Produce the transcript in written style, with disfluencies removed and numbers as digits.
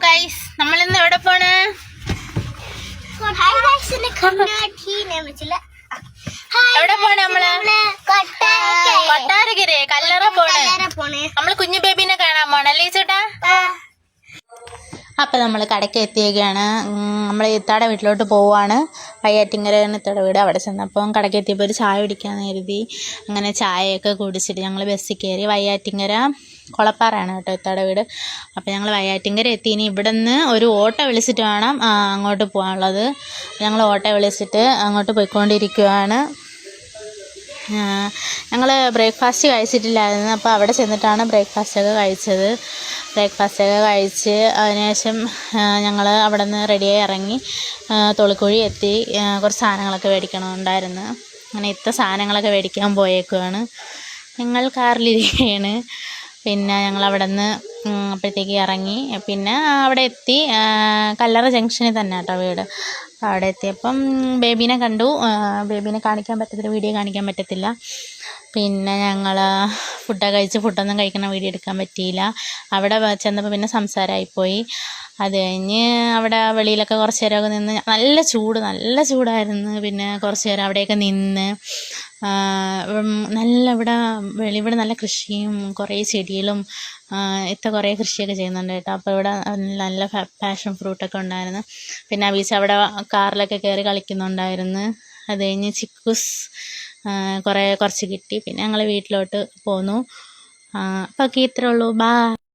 Guys, നമ്മളിന്ന് എവിടെ പോണ്? എവിടെ പോണ്? നമ്മള് കൊട്ടാരക്കര കല്ലറ പോണ്. നമ്മള് കുഞ്ഞു ബേബിനെ കാണാൻ പോണ അല്ലേ ചേട്ടാ? അപ്പം നമ്മൾ കടയ്ക്ക് എത്തിയേക്കാണ്. നമ്മൾ ഇത്താടെ വീട്ടിലോട്ട് പോവുകയാണ്. പയ്യാറ്റിങ്കരയാണ് ഇത്താടെ വീട്. അവിടെ ചെന്നപ്പം കടയ്ക്ക് എത്തിയപ്പോൾ ഒരു ചായ കുടിക്കാമെന്ന് കരുതി. അങ്ങനെ ചായയൊക്കെ കുടിച്ചിട്ട് ഞങ്ങൾ ബസ്സിൽ കയറി. വയ്യാറ്റിങ്കര കൊളപ്പാറയാണ് കേട്ടോ ഇത്താടെ വീട്. അപ്പോൾ ഞങ്ങൾ വയ്യാറ്റിങ്കര എത്തി. ഇനി ഇവിടെ നിന്ന് ഒരു ഓട്ടോ വിളിച്ചിട്ട് വേണം അങ്ങോട്ട് പോകാനുള്ളത്. ഞങ്ങൾ ഓട്ടോ വിളിച്ചിട്ട് അങ്ങോട്ട് പോയിക്കൊണ്ടിരിക്കുകയാണ്. ഞങ്ങൾ ബ്രേക്ക്ഫാസ്റ്റ് കഴിച്ചിട്ടില്ലായിരുന്നു. അപ്പോൾ അവിടെ ചെന്നിട്ടാണ് ബ്രേക്ക്ഫാസ്റ്റൊക്കെ കഴിച്ചത്. ബ്രേക്ക്ഫാസ്റ്റൊക്കെ കഴിച്ച് അതിനുശേഷം ഞങ്ങൾ അവിടെ നിന്ന് റെഡിയായി ഇറങ്ങി തൊളിക്കുഴി എത്തി. കുറച്ച് സാധനങ്ങളൊക്കെ മേടിക്കണമുണ്ടായിരുന്നു. അങ്ങനെ ഇത്ര സാധനങ്ങളൊക്കെ മേടിക്കാൻ പോയേക്കുവാണ്. ഞങ്ങൾ കാറിലിരിക്കുകയാണ്. പിന്നെ ഞങ്ങൾ അവിടെ നിന്ന് അപ്പോഴത്തേക്ക് ഇറങ്ങി. പിന്നെ അവിടെ എത്തി. കല്ലറ ജംഗ്ഷനിൽ തന്നെ കേട്ടോ വീട്. അപ്പോൾ അവിടെ എത്തിയപ്പം ബേബീനെ കണ്ടു. ബേബീനെ കാണിക്കാൻ പറ്റത്തില്ല, വീഡിയോ കാണിക്കാൻ പറ്റത്തില്ല. പിന്നെ ഞങ്ങൾ ഫുഡൊക്കെ കഴിച്ച് ഫുഡൊന്നും കഴിക്കണ വീഡിയോ എടുക്കാൻ പറ്റിയില്ല. അവിടെ ചെന്നപ്പോൾ പിന്നെ സംസാരമായിപ്പോയി. അത് കഴിഞ്ഞ് അവിടെ വെളിയിലൊക്കെ കുറച്ച് നേരമൊക്കെ നിന്ന്, നല്ല ചൂടായിരുന്നു. പിന്നെ കുറച്ച് നേരം അവിടെയൊക്കെ നിന്ന് നല്ല ഇവിടെ നല്ല കൃഷിയും കുറേ ചെടികളും കുറേ കൃഷിയൊക്കെ ചെയ്യുന്നുണ്ട് കേട്ടോ. അപ്പോൾ ഇവിടെ നല്ല പാഷൻ ഫ്രൂട്ടൊക്കെ ഉണ്ടായിരുന്നു. പിന്നെ അബീച്ച അവിടെ കാറിലൊക്കെ കയറി കളിക്കുന്നുണ്ടായിരുന്നു. അത് കഴിഞ്ഞ് ചിക്കൂസ് കുറച്ച് കിട്ടി. പിന്നെ ഞങ്ങൾ വീട്ടിലോട്ട് പോന്നു. അപ്പോൾ ഇത്രേ ഉള്ളൂ. ബൈ.